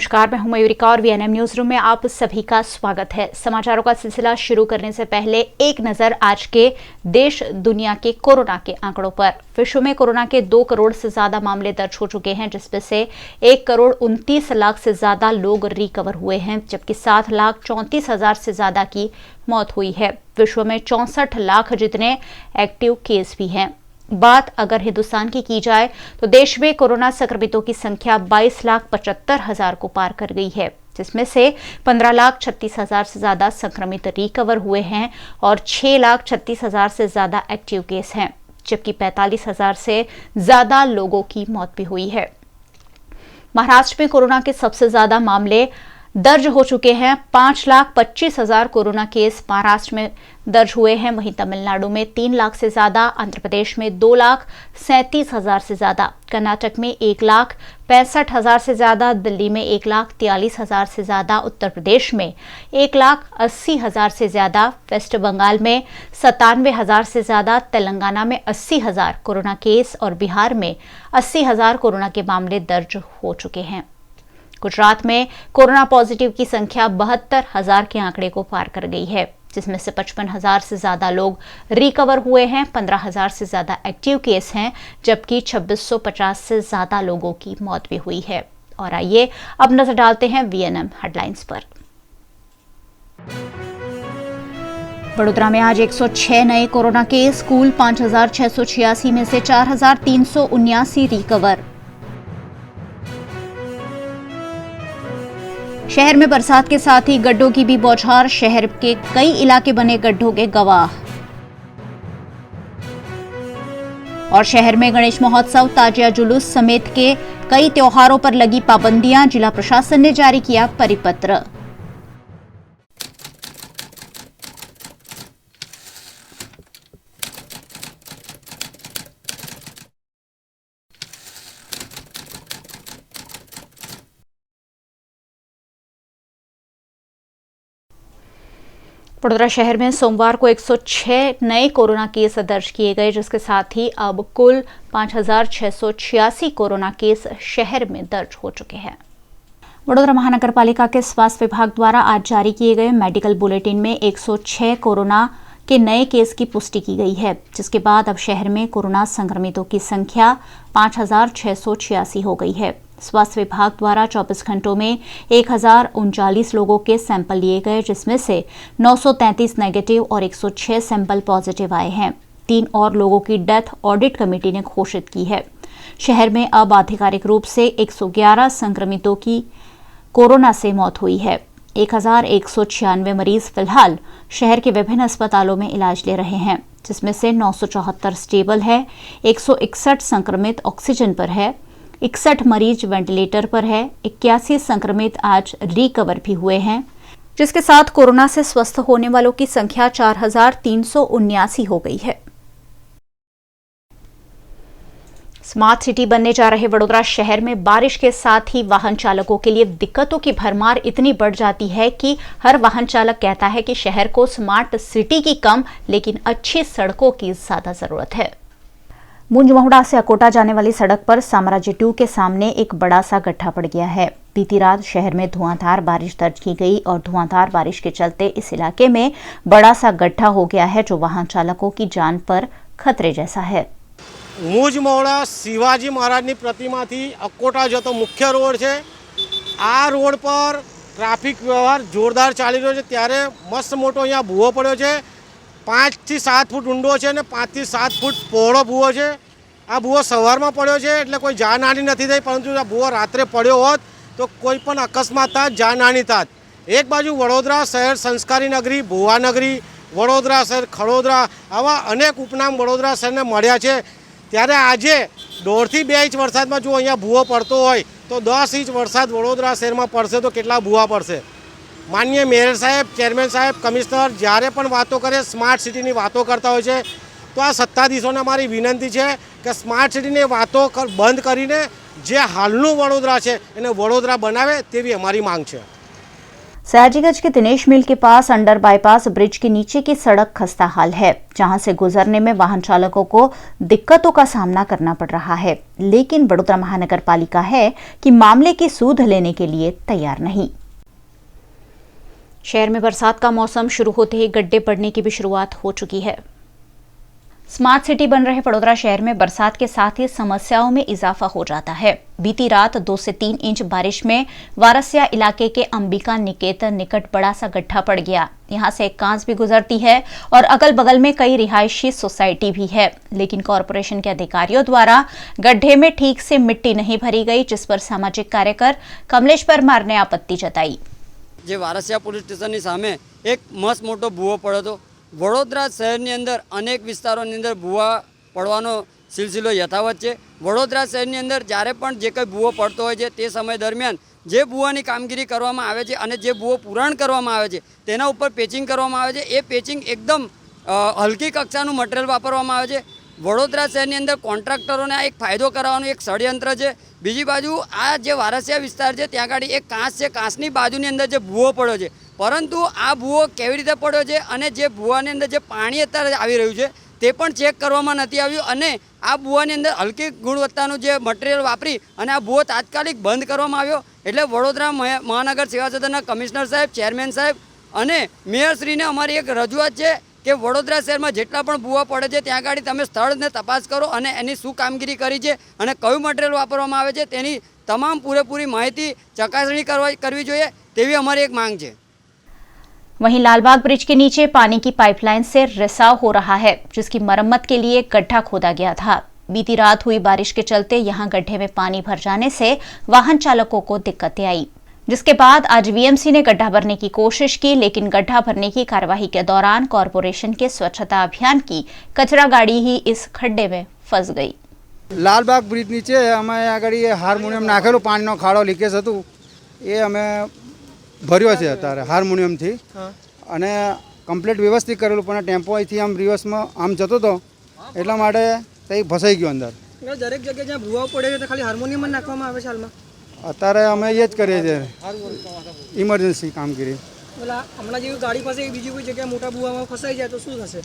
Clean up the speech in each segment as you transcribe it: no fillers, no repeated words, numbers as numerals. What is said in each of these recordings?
नमस्कार, मैं हूं मयूरिका और वीएनएम न्यूज रूम में आप सभी का स्वागत है। समाचारों का सिलसिला शुरू करने से पहले एक नजर आज के देश दुनिया के कोरोना के आंकड़ों पर। विश्व में कोरोना के 2 करोड़ से ज्यादा मामले दर्ज हो चुके हैं, जिसमें से 1 करोड़ 29 लाख से ज्यादा लोग रिकवर हुए हैं, जबकि 7,34,000 से ज्यादा की मौत हुई है। विश्व में 64 लाख जितने एक्टिव केस भी हैं। बात अगर हिंदुस्तान की जाए तो देश में कोरोना संक्रमितों की संख्या 22,75,000 को पार कर गई है, जिसमें से 15,36,000 से ज्यादा संक्रमित रिकवर हुए हैं और 6,36,000 से ज्यादा एक्टिव केस हैं, जबकि 45,000 से ज्यादा लोगों की मौत भी हुई है। महाराष्ट्र में कोरोना के सबसे ज्यादा मामले दर्ज हो चुके हैं। 5,25,000 कोरोना केस महाराष्ट्र में दर्ज हुए हैं। वहीं तमिलनाडु में 3 लाख से ज्यादा, आंध्र प्रदेश में 2,37,000 से ज्यादा, कर्नाटक में 1,65,000 से ज्यादा, दिल्ली में 1,43,000 से ज्यादा, उत्तर प्रदेश में 1,80,000 से ज्यादा, वेस्ट बंगाल में 97,000 से ज्यादा, तेलंगाना में 80,000 कोरोना केस और बिहार में 80,000 कोरोना के मामले दर्ज हो चुके हैं। गुजरात में कोरोना पॉजिटिव की संख्या 72,000 के आंकड़े को पार कर गई है, जिसमें से 55,000 से ज्यादा लोग रिकवर हुए हैं, 15,000 से ज्यादा एक्टिव केस हैं, जबकि 2650 से ज्यादा लोगों की मौत भी हुई है। और आइए अब नजर डालते हैं वीएनएम हेडलाइंस पर। वडोदरा में आज 106 नए कोरोना केस, कुल 5,686 में से 4,379 रिकवर। शहर में बरसात के साथ ही गड्ढों की भी बौछार, शहर के कई इलाके बने गड्ढों के गवाह। और शहर में गणेश महोत्सव, ताजिया जुलूस समेत के कई त्योहारों पर लगी पाबंदियां, जिला प्रशासन ने जारी किया परिपत्र। वडोदरा शहर में सोमवार को 106 नए कोरोना केस दर्ज किए गए, जिसके साथ ही अब कुल 5,686 कोरोना केस शहर में दर्ज हो चुके हैं। वडोदरा महानगर पालिका के स्वास्थ्य विभाग द्वारा आज जारी किए गए मेडिकल बुलेटिन में 106 कोरोना के नए केस की पुष्टि की गई है, जिसके बाद अब शहर में कोरोना संक्रमितों की संख्या 5,686 हो गई है। स्वास्थ्य विभाग द्वारा 24 घंटों में 1,039 लोगों के सैंपल लिए गए, जिसमें से 933 नेगेटिव और 106 सैंपल पॉजिटिव आए हैं। 3 और लोगों की डेथ ऑडिट कमेटी ने घोषित की है। शहर में अब आधिकारिक रूप से 111 संक्रमितों की कोरोना से मौत हुई है। 1,196 मरीज फिलहाल शहर के विभिन्न अस्पतालों में इलाज ले रहे हैं, जिसमें से 974 स्टेबल है, 161 संक्रमित ऑक्सीजन पर है, 61 मरीज वेंटिलेटर पर है, 81 संक्रमित आज रिकवर भी हुए हैं, जिसके साथ कोरोना से स्वस्थ होने वालों की संख्या 4,379 हो गई है। स्मार्ट सिटी बनने जा रहे वडोदरा शहर में बारिश के साथ ही वाहन चालकों के लिए दिक्कतों की भरमार इतनी बढ़ जाती है कि हर वाहन चालक कहता है कि शहर को स्मार्ट सिटी की कम लेकिन अच्छी सड़कों की ज्यादा जरूरत है। मुंजमहुड़ा से अकोटा जाने वाली सड़क पर साम्राज्य 2 के सामने एक बड़ा सा गड्ढा पड़ गया है। बीती रात शहर में धुआंधार बारिश दर्ज की गई और धुआंधार बारिश के चलते इस इलाके में बड़ा सा गड्ढा हो गया है, जो वाहन चालकों की जान पर खतरे जैसा है। मुंजमहुड़ा शिवाजी महाराजनी प्रतिमा थी अकोटा जतो मुख्य रोड है। आ रोड पर ट्राफिक व्यवहार जोरदार चाली रह्यो छे, त्यारे मस्त मोटो अहींया भूवो पड्यो छे। 5 થી 7 फूट ઊંડો છે ને 5 થી 7 ફૂટ પહોળો ભૂવો છે। આ ભૂવો સવારમાં પડ્યો છે એટલે કોઈ જાનહાનિ નથી થઈ, પરંતુ આ ભૂવો રાત્રે પડ્યો હોત તો કોઈ પણ અકસ્માત થાત, જાનહાનિ થાત। એક બાજુ વડોદરા શહેર સંસ્કારી નગરી, ભુવાનગરી, વડોદરા શહેર, ખડોદરા, આવા અનેક ઉપનામ વડોદરા શહેરને મળ્યા છે। ત્યારે આજે 1.5 થી 2 ઇંચ વરસાદમાં જો અહીંયા ભૂવો પડતો હોય તો 10 ઇંચ વરસાદ વડોદરા શહેરમાં પડશે તો કેટલા ભૂવા પડશે। माननीय मेयर साहेब, चेरमेन साहेब, कमिश्नर જ્યારે પણ વાતો કરે સ્માર્ટ સિટીની વાતો કરતા હોય છે, તો આ સત્તાધીશોને અમારી વિનંતી છે કે સ્માર્ટ સિટીની વાતો બંધ કરીને જે હાલનું વડોદરા છે એને વડોદરા બનાવે તેવી અમારી માંગ છે। सयाजीगंज के दिनेश मिल के पास अंडर बाईपास ब्रिज के नीचे की सड़क खस्ता हाल है, जहां से गुजरने में वाहन चालकों को दिक्कतों का सामना करना पड़ रहा है। लेकिन वडोदरा महानगर पालिका है कि मामले की सूध लेने के लिए तैयार नहीं। शहर में बरसात का मौसम शुरू होते ही गड्ढे पड़ने की भी शुरुआत हो चुकी है। स्मार्ट सिटी बन रहे वडोदरा शहर में बरसात के साथ ही समस्याओं में इजाफा हो जाता है। बीती रात 2 से 3 इंच बारिश में वारसिया इलाके के अंबिका निकेतन निकट बड़ा सा गड्ढा पड़ गया। यहां से एक कांस भी गुजरती है और अगल बगल में कई रिहायशी सोसाइटी भी है, लेकिन कॉरपोरेशन के अधिकारियों द्वारा गड्ढे में ठीक से मिट्टी नहीं भरी गई, जिस पर सामाजिक कार्यकर कमलेश परमार ने आपत्ति जताई। जे वारसिया पोलीस स्टेशनની સામે એક મસ્ત મોટો ભૂવો પડ્યો હતો। વડોદરા શહેરની અંદર અનેક વિસ્તારોની અંદર ભૂવા પડવાનો સિલસિલો યથાવત છે। વડોદરા શહેરની અંદર જ્યારે પણ જે કંઈ ભૂવો પડતો હોય છે તે સમય દરમિયાન જે ભૂવાની કામગીરી કરવામાં આવે છે અને જે ભૂવો પૂરણ કરવામાં આવે છે તેના ઉપર પેચિંગ કરવામાં આવે છે। એ પેચિંગ એકદમ હલકી કક્ષાનું મટીરિયલ વાપરવામાં આવે છે। વડોદરા શહેરની અંદર કોન્ટ્રાક્ટરોને આ એક ફાયદો કરાવવાનું એક ષડયંત્ર છે। બીજી બાજુ આ જે વારસિયા વિસ્તાર છે ત્યાં આગળ એક કાંસ છે, કાંસની બાજુની અંદર જે ભૂવો પડ્યો છે, પરંતુ આ ભૂવો કેવી રીતે પડ્યો છે અને જે ભૂવાની અંદર જે પાણી અત્યારે આવી રહ્યું છે તે પણ ચેક કરવામાં નથી આવ્યું અને આ ભૂવાની અંદર હલકી ગુણવત્તાનું જે મટીરિયલ વાપરી અને આ ભૂવો તાત્કાલિક બંધ કરવામાં આવ્યો। એટલે વડોદરા મહાનગર સેવા સદનના કમિશનર સાહેબ, ચેરમેન સાહેબ અને મેયરશ્રીને અમારી એક રજૂઆત છે કે વડોદરા શહેરમાં જેટલા પણ ભૂવા પડે છે ત્યાં આગળ તમે સ્થળને તપાસ કરો અને એની શું કામગીરી કરી છે અને કયું મટીરિયલ વાપરવામાં આવે છે તેની તમામ પૂરેપૂરી માહિતી ચકાસણી કરવી જોઈએ તેવી અમારી એક માંગ છે। वहीं लालबाग ब्रिज के नीचे पानी की पाइपलाइन से रिसाव हो रहा है, जिसकी मरम्मत के लिए गड्ढा खोदा गया था। बीती रात हुई बारिश के चलते यहां गड्ढे में पानी भर जाने से वाहन चालकों को दिक्कतें आई, जिसके बाद आज वीएमसी ने गड्ढा भरने की कोशिश की, लेकिन गड्ढा भरने की कार्यवाही के दौरान कॉरपोरेशन के स्वच्छता अभियान की कचरा गाड़ी ही इस खड्डे में फंस गई। लालबाग ब्रिज नीचे अमे आगळ हार्मोनियम नाखेलू पानीनो खाड़ो लीकेज हतुं ए अमे भर्यो छे अत्यारे हार्मोनियमथी અને કમ્પ્લીટ વ્યવસ્થિત કરેલું, પણ ટેમ્પો અહીંથી આમ રિવર્સમાં આમ જતો હતો એટલા માટે તે ફસાઈ ગયો અંદર। દરેક જગ્યાએ જ્યાં ભૂવા પડે છે તો ખાલી હાર્મોનિયમ જ નાખવામાં આવે છે હાલમાં। અત્યારે અમે એ જ કરીએ છીએ, ઇમરજન્સી કામગીરી। એટલે હમણાં જેવી ગાડી પાસે બીજી કોઈ જગ્યાએ મોટા ભૂવામાં ફસાઈ જાય તો શું થશે?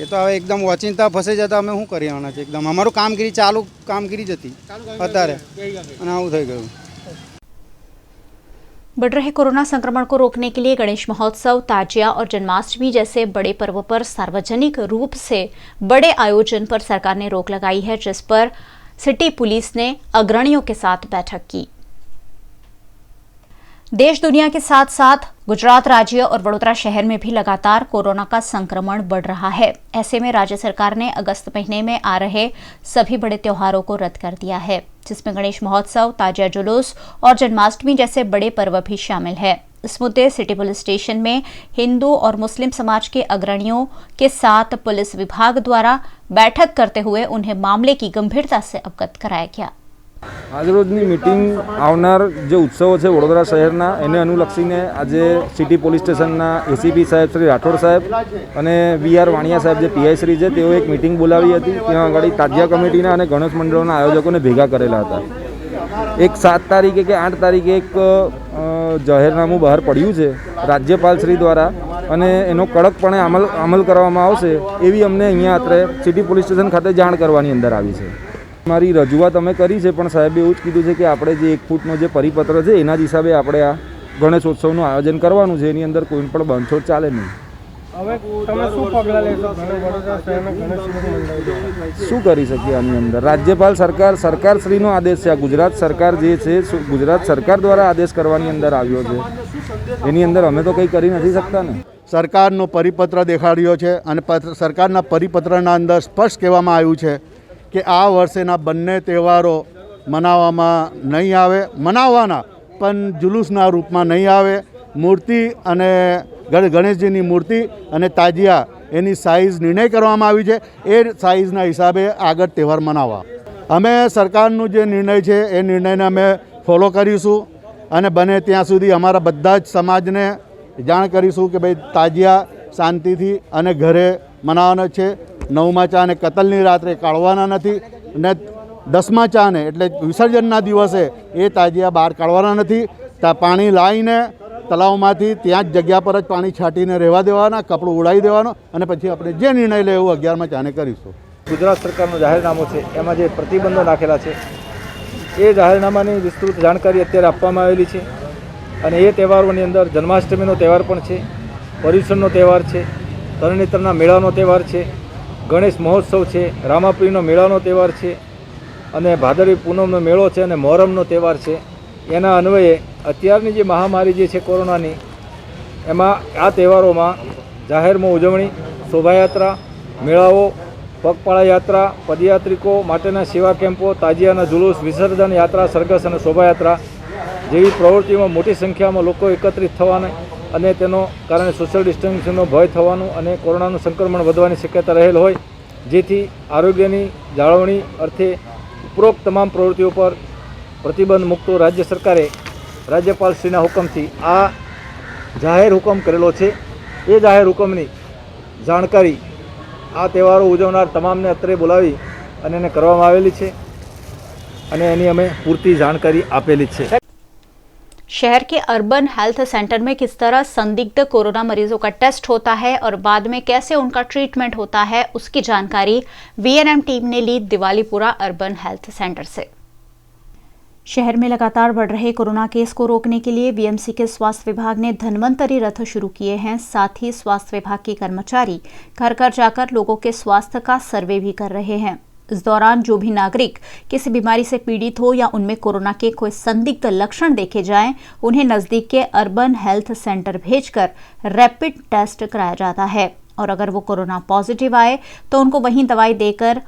એ તો હવે એકદમ ઓચિંતા ફસાઈ જતા અમે શું કરવાના છે? એકદમ અમારું કામગીરી ચાલુ કામગીરી જ હતી અત્યારે અને આવું થઈ ગયું। बढ़ रहे कोरोना संक्रमण को रोकने के लिए गणेश महोत्सव, ताजिया और जन्माष्टमी जैसे बड़े पर्वों पर सार्वजनिक रूप से बड़े आयोजन पर सरकार ने रोक लगाई है, जिस पर सिटी पुलिस ने अग्रणियों के साथ बैठक की। देश दुनिया के साथ साथ गुजरात राज्य और वडोदरा शहर में भी लगातार कोरोना का संक्रमण बढ़ रहा है। ऐसे में राज्य सरकार ने अगस्त महीने में आ रहे सभी बड़े त्योहारों को रद्द कर दिया है, जिसमें गणेश महोत्सव, ताजिया जुलूस और जन्माष्टमी जैसे बड़े पर्व भी शामिल है। इस मुद्दे सिटी पुलिस स्टेशन में हिंदू और मुस्लिम समाज के अग्रणियों के साथ पुलिस विभाग द्वारा बैठक करते हुए उन्हें मामले की गंभीरता से अवगत कराया गया। આજરોજની મિટિંગ આવનાર જે ઉત્સવો છે વડોદરા શહેરના એને અનુલક્ષીને આજે સિટી પોલીસ સ્ટેશનના એસીપી સાહેબ શ્રી રાઠોડ સાહેબ અને વીઆર વાણિયા સાહેબ જે પીઆઈ શ્રી છે તેઓ એક મિટિંગ બોલાવી હતી। ત્યાં આગળ તાજિયા કમિટીના અને ગણેશ મંડળોના આયોજકોને ભેગા કરેલા હતા। એક 7 તારીખે કે 8 તારીખે એક જાહેરનામું બહાર પડ્યું છે રાજ્યપાલ શ્રી દ્વારા અને એનો કડકપણે અમલ કરવામાં આવશે એવી અમને અહીંયા અત્રે સિટી પોલીસ સ્ટેશન ખાતે જાણ કરવાની અંદર આવી છે। મારી રજૂઆત અમે કરી છે, પણ સાહેબે એવું જ કીધું છે કે આપણે જે 1 ફૂટનો જે પરિપત્ર છે એના જ હિસાબે આપણે આ ગણેશોત્સવનું આયોજન કરવાનું છે, એની અંદર કોઈ પણ બાંધછોડ ચાલે નહીં। હવે તમે શું પગલાં લેશો? વડોદરા શહેરના ગણેશ મંડળ શું કરી શકીએ આની અંદર? રાજ્યપાલ સરકારશ્રીનો આદેશ છે। આ ગુજરાત સરકાર જે છે ગુજરાત સરકાર દ્વારા આદેશ કરવાની અંદર આવ્યો છે, એની અંદર અમે તો કંઈ કરી નથી શકતા ને। સરકારનો પરિપત્ર દેખાડ્યો છે અને સરકારના પરિપત્રના અંદર સ્પષ્ટ કહેવામાં આવ્યું છે કે આ વર્ષેના બંને તહેવારો મનાવવામાં નહીં આવે, મનાવવાના પણ જુલુસના રૂપમાં નહીં આવે। મૂર્તિ અને ગણેશજીની મૂર્તિ અને તાજિયા એની સાઇઝ નિર્ણય કરવામાં આવી છે, એ સાઇઝના હિસાબે આગળ તહેવાર મનાવવા। અમે સરકારનું જે નિર્ણય છે એ નિર્ણયને અમે ફોલો કરીશું અને બને ત્યાં સુધી અમારા બધા જ સમાજને જાણ કરીશું કે ભાઈ તાજિયા શાંતિથી અને ઘરે મનાવવાનો છે। 9મા ચાને કતલની રાત્રે કાઢવાના નથી અને 10મા ચાને એટલે વિસર્જનના દિવસે એ તાજિયા બહાર કાઢવાના નથી। પાણી લાવીને તળાવમાંથી ત્યાં જ જગ્યા પર જ પાણી છાંટીને રહેવા દેવાના, કપડું ઉડાવી દેવાનું અને પછી આપણે જે નિર્ણય લે એવું 11મા ચાને કરીશું. ગુજરાત સરકારનું જાહેરનામું છે એમાં જે પ્રતિબંધો નાખેલા છે એ જાહેરનામાની વિસ્તૃત જાણકારી અત્યારે આપવામાં આવેલી છે. અને એ તહેવારોની અંદર જન્માષ્ટમીનો તહેવાર પણ છે, પર્યુષણનો તહેવાર છે, તરણેતરના મેળાનો તહેવાર છે, ગણેશ મહોત્સવ છે, રામાપીરનો મેળાનો તહેવાર છે અને ભાદરવી પૂનમનો મેળો છે અને મોહરમનો તહેવાર છે. એના અન્વયે અત્યારની જે મહામારી જે છે કોરોનાની, એમાં આ તહેવારોમાં જાહેરમાં ઉજવણી, શોભાયાત્રા, મેળાઓ, પગપાળા યાત્રા, પદયાત્રિકો માટેના સેવા કેમ્પો, તાજિયાના જુલુસ, વિસર્જન યાત્રા, સરઘસ અને શોભાયાત્રા જેવી પ્રવૃત્તિઓમાં મોટી સંખ્યામાં લોકો એકત્રિત થવાના અને તેનો કારણે સોશિયલ ડિસ્ટન્સિંગનો ભય થવાનું અને કોરોનાનું સંક્રમણ વધવાની શક્યતા રહેલ હોય, જેથી આરોગ્યની જાળવણી અર્થે ઉપરોક્ત તમામ પ્રવૃત્તિઓ પર પ્રતિબંધ મૂકતો રાજ્ય સરકારે રાજ્યપાલશ્રીના હુકમથી આ જાહેર હુકમ કરેલો છે. એ જાહેર હુકમની જાણકારી આ તહેવારો ઉજવનાર તમામને અત્રે બોલાવી અને એને કરવામાં આવેલી છે અને એની અમે પૂરતી जानकारी આપેલી છે. शहर के अर्बन हेल्थ सेंटर में किस तरह संदिग्ध कोरोना मरीजों का टेस्ट होता है और बाद में कैसे उनका ट्रीटमेंट होता है, उसकी जानकारी वीएनएम टीम ने ली दिवालीपुरा अर्बन हेल्थ सेंटर से। शहर में लगातार बढ़ रहे कोरोना केस को रोकने के लिए बीएमसी के स्वास्थ्य विभाग ने धन्वंतरी रथ शुरू किए हैं। साथ ही स्वास्थ्य विभाग के कर्मचारी घर घर जाकर लोगों के स्वास्थ्य का सर्वे भी कर रहे हैं। इस दौरान जो भी नागरिक किसी बीमारी से पीड़ित हो या उनमें कोरोना के कोई संदिग्ध लक्षण देखे जाएं, उन्हें नजदीक के अर्बन हेल्थ सेंटर भेजकर रैपिड टेस्ट कराया जाता है और अगर वो कोरोना पॉजिटिव आए तो उनको वहीं दवाई देकर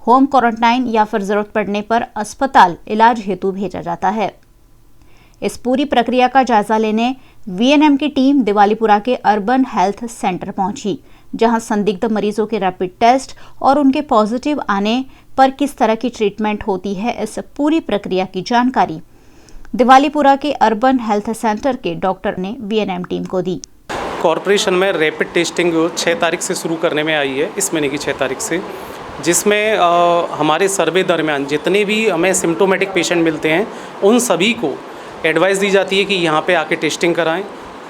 होम क्वारंटाइन या फिर जरूरत पड़ने पर अस्पताल इलाज हेतु भेजा जाता है। इस पूरी प्रक्रिया का जायजा लेने वीएनएम की टीम दिवालीपुरा के अर्बन हेल्थ सेंटर पहुंची, जहां संदिग्ध मरीजों के रैपिड टेस्ट और उनके पॉजिटिव आने पर किस तरह की ट्रीटमेंट होती है, इस पूरी प्रक्रिया की जानकारी दिवालीपुरा के अर्बन हेल्थ सेंटर के डॉक्टर ने वीएनएम टीम को दी। कॉरपोरेशन में रैपिड टेस्टिंग 6 तारीख से शुरू करने में आई है, इस महीने की 6 तारीख से, जिसमें हमारे सर्वे दरमियान जितने भी हमें सिम्टोमेटिक पेशेंट मिलते हैं उन सभी को एडवाइस दी जाती है कि यहाँ पे आके टेस्टिंग कराएं।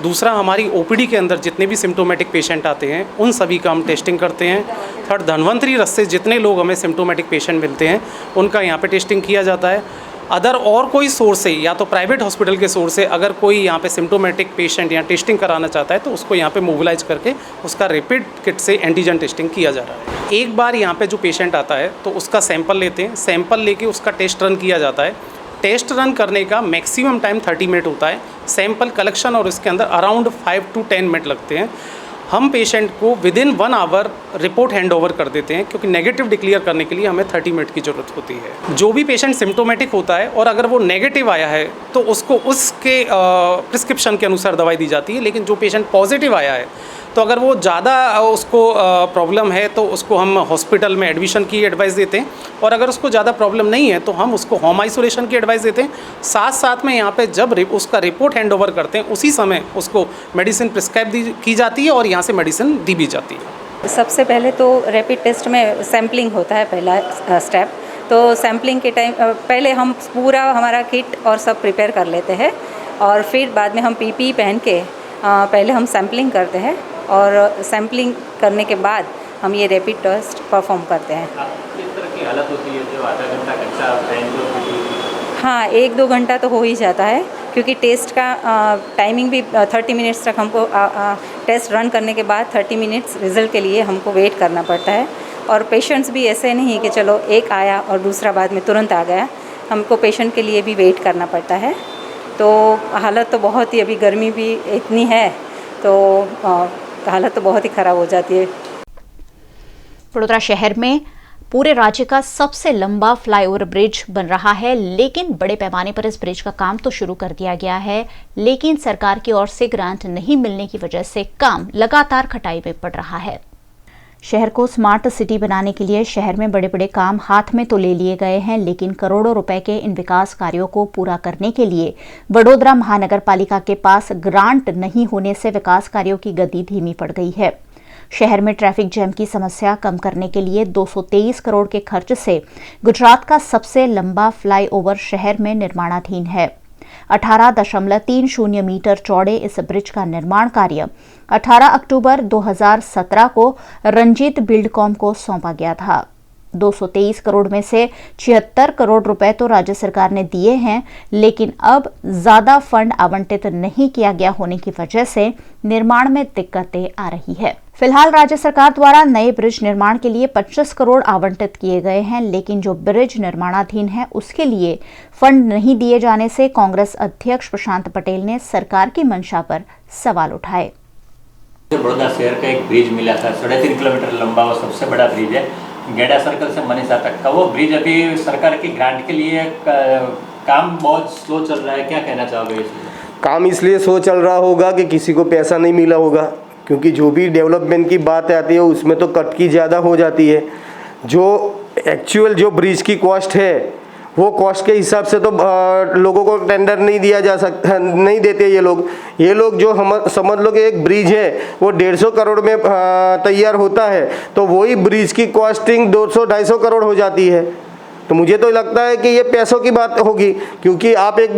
दूसरा, हमारी ओपीडी के अंदर जितने भी सिम्टोमेटिक पेशेंट आते हैं उन सभी का हम टेस्टिंग करते हैं। थर्ड, धन्वंतरी रथ से जितने लोग हमें सिम्टोमेटिक पेशेंट मिलते हैं उनका यहाँ पे टेस्टिंग किया जाता है। अदर और कोई सोर्स से या तो प्राइवेट हॉस्पिटल के सोर्स से अगर कोई यहाँ पे सिम्टोमेटिक पेशेंट यहाँ टेस्टिंग कराना चाहता है तो उसको यहाँ पे मोबिलाइज करके उसका रैपिड किट से एंटीजन टेस्टिंग किया जा रहा है। एक बार यहाँ पे जो पेशेंट आता है तो उसका सैंपल लेते हैं, सैंपल लेके उसका टेस्ट रन किया जाता है। टेस्ट रन करने का मैक्सिमम टाइम 30 मिनट होता है। सैंपल कलेक्शन और इसके अंदर अराउंड 5 to 10 मिनट लगते हैं। हम पेशेंट को within 1 hour report hand over कर देते हैं, क्योंकि नेगेटिव डिक्लेयर करने के लिए हमें 30 मिनट की ज़रूरत होती है। जो भी पेशेंट सिम्टोमेटिक होता है और अगर वो नेगेटिव आया है तो उसको उसके प्रिस्क्रिप्शन के अनुसार दवाई दी जाती है। लेकिन जो पेशेंट पॉजिटिव आया है तो अगर वो ज़्यादा उसको प्रॉब्लम है तो उसको हम हॉस्पिटल में एडमिशन की एडवाइस देते हैं, और अगर उसको ज़्यादा प्रॉब्लम नहीं है तो हम उसको होम आइसोलेशन की एडवाइस देते हैं। साथ साथ में यहाँ पे जब उसका रिपोर्ट हैंड ओवर करते हैं उसी समय उसको मेडिसिन प्रिस्क्राइब की जाती है और यहाँ से मेडिसिन दी भी जाती है। सबसे पहले तो रैपिड टेस्ट में सैम्पलिंग होता है, पहला स्टेप। तो सैम्पलिंग के टाइम पहले हम पूरा हमारा किट और सब प्रिपेयर कर लेते हैं और फिर बाद में हम पीपीई पहन के पहले हम सैम्पलिंग करते हैं और सैम्पलिंग करने के बाद हम ये रैपिड टेस्ट परफॉर्म करते हैं। किस तरह की हालत होती है जो आधा घंटा कच्चा पहन? हाँ, 1-2 घंटा तो हो ही जाता है, क्योंकि टेस्ट का टाइमिंग भी 30 मिनट्स तक हमको टेस्ट रन करने के बाद 30 मिनट्स रिज़ल्ट के लिए हमको वेट करना पड़ता है। और पेशेंट्स भी ऐसे नहीं कि चलो एक आया और दूसरा बाद में तुरंत आ गया, हमको पेशेंट के लिए भी वेट करना पड़ता है। तो हालत तो बहुत ही, अभी गर्मी भी इतनी है तो हालत तो बहुत ही ख़राब हो जाती है। वडोदरा शहर में पूरे राज्य का सबसे लंबा फ्लाईओवर ब्रिज बन रहा है, लेकिन बड़े पैमाने पर इस ब्रिज का काम तो शुरू कर दिया गया है, लेकिन सरकार की ओर से ग्रांट नहीं मिलने की वजह से काम लगातार खटाई में पड़ रहा है। शहर को स्मार्ट सिटी बनाने के लिए शहर में बड़े बड़े काम हाथ में तो ले लिए गए हैं, लेकिन करोड़ों रुपए के इन विकास कार्यों को पूरा करने के लिए वडोदरा महानगर पालिका के पास ग्रांट नहीं होने से विकास कार्यों की गति धीमी पड़ गई है। शहर में ट्रैफिक जैम की समस्या कम करने के लिए 223 करोड़ के खर्च से गुजरात का सबसे लंबा फ्लाईओवर शहर में निर्माणाधीन है। 18.30 मीटर चौड़े इस ब्रिज का निर्माण कार्य 18 अक्टूबर 2017 को रंजीत बिल्डकॉम को सौंपा गया था। 223 करोड़ में से 76 करोड़ रुपए तो राज्य सरकार ने दिए हैं, लेकिन अब ज्यादा फंड आवंटित नहीं किया गया होने की वजह से निर्माण में दिक्कतें आ रही है। फिलहाल राज्य सरकार द्वारा नए ब्रिज निर्माण के लिए 25 करोड़ आवंटित किए गए हैं, लेकिन जो ब्रिज निर्माणाधीन है उसके लिए फंड नहीं दिए जाने से कांग्रेस अध्यक्ष प्रशांत पटेल ने सरकार की मंशा पर सवाल उठाए। बड़ौदा शहर का एक ब्रिज मिला था, 3.5 किलोमीटर लंबा, वो सबसे बड़ा ब्रिज है, गेड़ा सर्कल से मनीषा तक का। वो ब्रिज अभी सरकार की ग्रांट के लिए काम बहुत स्लो चल रहा है, क्या कहना चाहोगे इसमें? काम इसलिए स्लो चल रहा होगा कि किसी को पैसा नहीं मिला होगा, क्योंकि जो भी डेवलपमेंट की बात आती है उसमें तो कट की ज़्यादा हो जाती है। जो एक्चुअल जो ब्रिज की कॉस्ट है वो कॉस्ट के हिसाब से तो लोगों को टेंडर नहीं दिया जा सकता, नहीं देते ये लोग जो हम समझ लो कि एक ब्रिज है वो 150 करोड़ में तैयार होता है, तो वही ब्रिज की कॉस्टिंग 200-250 करोड़ हो जाती है। तो मुझे तो लगता है कि ये पैसों की बात होगी, क्योंकि आप एक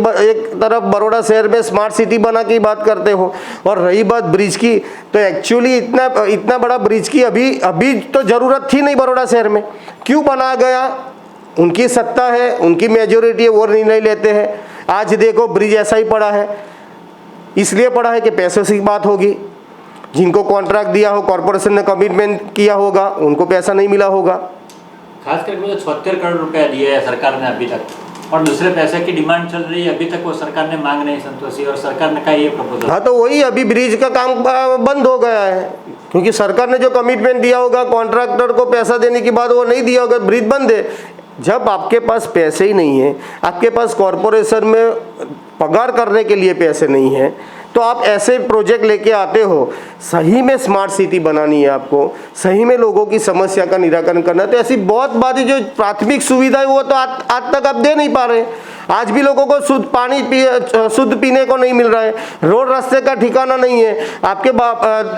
तरफ बड़ौदा शहर में स्मार्ट सिटी बना की बात करते हो, और रही बात ब्रिज की, तो एक्चुअली इतना बड़ा ब्रिज की अभी तो ज़रूरत थी नहीं बड़ौदा शहर में। क्यों बनाया गया? उनकी सत्ता है, उनकी मेजोरिटी है, वो निर्णय लेते हैं। आज देखो ब्रिज ऐसा ही पड़ा है, इसलिए पड़ा है कि पैसों की बात होगी। जिनको कॉन्ट्रैक्ट दिया हो, कॉर्पोरेशन ने कमिटमेंट किया होगा, उनको पैसा नहीं मिला होगा। खास करके जो 76 करोड़ रुपया दिए है सरकार ने अभी तक, और दूसरे पैसे की डिमांड चल रही है, अभी तक वो सरकार ने मांग नहीं संतोषी, और सरकार ने कहा ये प्रपोजल। हाँ, तो वही अभी ब्रिज का काम बंद हो गया है, क्योंकि सरकार ने जो कमिटमेंट दिया होगा कॉन्ट्रैक्टर को पैसा देने के बाद वो नहीं दिया होगा, ब्रिज बंद है। जब आपके पास पैसे ही नहीं है, आपके पास कॉरपोरेशन में पगार करने के लिए पैसे नहीं है, तो आप ऐसे प्रोजेक्ट लेके आते हो। सही में स्मार्ट सिटी बनानी है आपको, सही में लोगों की समस्या का निराकरण करना है, तो ऐसी बहुत बातें जो प्राथमिक सुविधा है वो तो आज तक आप दे नहीं पा रहे। आज भी लोगों को शुद्ध पीने को नहीं मिल रहा है, रोड रास्ते का ठिकाना नहीं है। आपके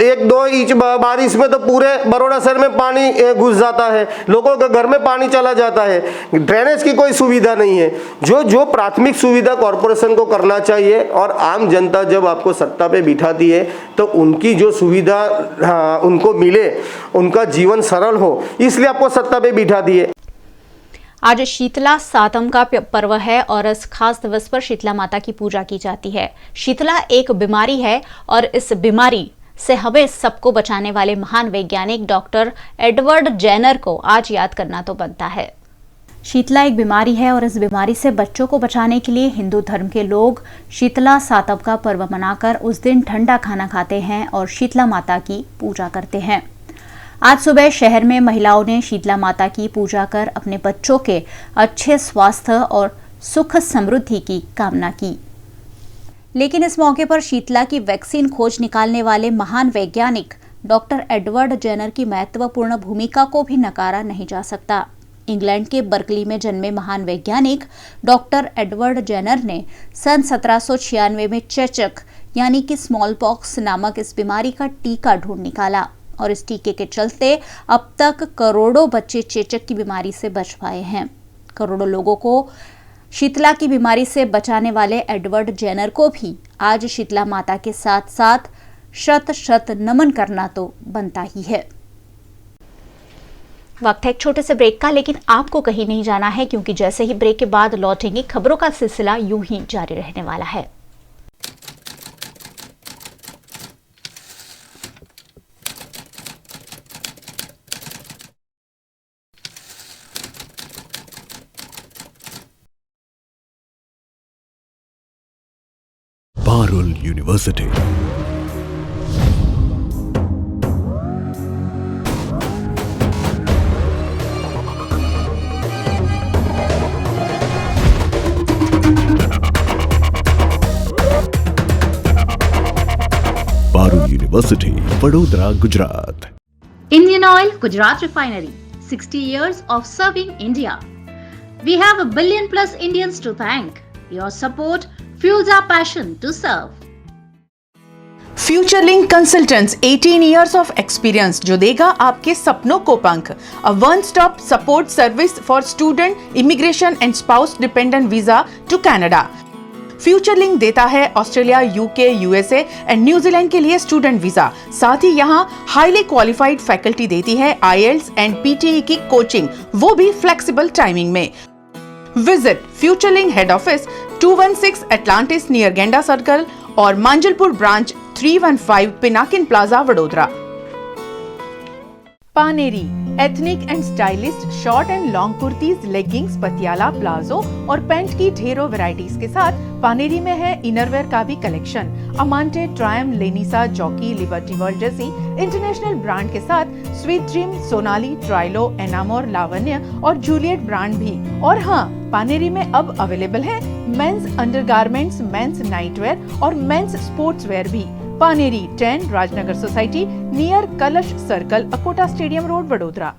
1-2 इंच बारिश में तो पूरे बड़ौदा शहर में पानी घुस जाता है, लोगों के घर में पानी चला जाता है, ड्रेनेज की कोई सुविधा नहीं है। जो प्राथमिक सुविधा कॉरपोरेशन को करना चाहिए, और आम जनता जब आपको सत्ता पे बिठाती है तो उनकी जो सुविधा उनको मिले, उनका जीवन सरल हो, इसलिए आपको सत्ता पे बिठा दिए। आज शीतला सातम का पर्व है और इस खास दिवस पर शीतला माता की पूजा की जाती है। शीतला एक बीमारी है और इस बीमारी से हमें सबको बचाने वाले महान वैज्ञानिक डॉक्टर एडवर्ड जेनर को आज याद करना तो बनता है। शीतला एक बीमारी है और इस बीमारी से बच्चों को बचाने के लिए हिंदू धर्म के लोग शीतला सातम का पर्व मनाकर उस दिन ठंडा खाना खाते हैं और शीतला माता की पूजा करते हैं। आज सुबह शहर में महिलाओं ने शीतला माता की पूजा कर अपने बच्चों के अच्छे स्वास्थ्य और सुख समृद्धि की कामना की। लेकिन इस मौके पर शीतला की वैक्सीन खोज निकालने वाले महान वैज्ञानिक डॉक्टर एडवर्ड जेनर की महत्वपूर्ण भूमिका को भी नकारा नहीं जा सकता। इंग्लैंड के बर्कली में जन्मे महान वैज्ञानिक डॉक्टर एडवर्ड जेनर ने सन 1796 में चेचक यानी कि स्मॉल पॉक्स नामक इस बीमारी का टीका ढूंढ निकाला और इस टीके के चलते अब तक करोड़ों बच्चे चेचक की बीमारी से बच पाए हैं। करोड़ों लोगों को शीतला की बीमारी से बचाने वाले एडवर्ड जेनर को भी आज शीतला माता के साथ साथ शत शत नमन करना तो बनता ही है। वक्त है एक छोटे से ब्रेक का, लेकिन आपको कहीं नहीं जाना है क्योंकि जैसे ही ब्रेक के बाद लौटेंगे खबरों का सिलसिला यूं ही जारी रहने वाला है। Parul university university Vadodara Gujarat. Indian Oil Gujarat Refinery, 60 years of serving India. We have a billion plus Indians to thank. Your support fuels our passion to serve. Futurelink consultants 18 years of experience जो देगा आपके सपनों को पंख। A one-stop support service for student, immigration and spouse dependent visa to Canada. फ्यूचरलिंक देता है Australia, UK, USA and New Zealand के लिए स्टूडेंट वीजा। साथ ही यहाँ हाईली क्वालिफाइड फैकल्टी देती है IELTS एंड PTE की कोचिंग, वो भी फ्लेक्सिबल टाइमिंग में। Visit Futurelink head office 216 Atlantis near Genda circle और Manjalpur branch 315 Pinakin plaza, Vadodara. Paneri ethnic and stylist short and long kurtis, leggings, Patiala, palazzo और पैंट की ढेरों वैरायटीज के साथ पानेरी में है इनरवेयर का भी कलेक्शन। अमांटे, ट्रायम, लेनिसा, जॉकी, लिबर्टी वर्ल्ड जैसी इंटरनेशनल ब्रांड के साथ स्वीट ड्रीम, सोनाली, ट्राइलो, एनामोर, लावण्य और जूलियट ब्रांड भी। और हाँ, पानेरी में अब अवेलेबल है मेंस अंडरगारमेंट्स, मेंस नाइटवेयर और मेंस स्पोर्ट्सवेयर भी। पानेरी 10 राजनगर सोसाइटी नियर कलश circle, Akota stadium road, Vadodara.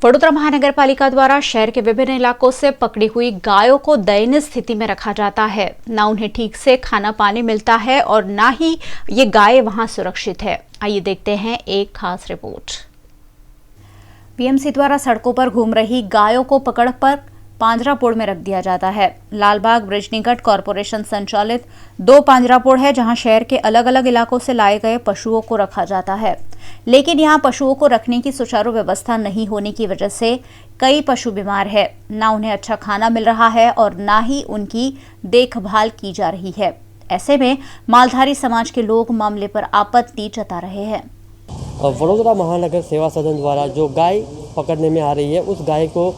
Vadodara महानगर पालिका द्वारा शहर के विभिन्न इलाकों से पकड़ी हुई गायों को दयनीय स्थिति में रखा जाता है। ना उन्हें ठीक से खाना पानी मिलता है और ना ही ये गाय वहां सुरक्षित है। आइए देखते हैं एक खास रिपोर्ट। बीएमसी द्वारा सड़कों पर घूम रही गायों को पकड़ पर पांजरापोड़ में रख दिया जाता है। लालबाग ब्रिज निकट कॉरपोरेशन संचालित 2 पांजरापोड़ है, जहां शहर के अलग अलग इलाकों से लाए गए पशुओं को रखा जाता है। लेकिन यहां पशुओं को रखने की सुचारू व्यवस्था नहीं होने की वजह से कई पशु बीमार है। ना उन्हें अच्छा खाना मिल रहा है और ना ही उनकी देखभाल की जा रही है। ऐसे में मालधारी समाज के लोग मामले पर आपत्ति जता रहे हैं। वडोदरा महानगर सेवा सदन द्वारा जो गाय पकड़ने में आ रही है, उस गाय को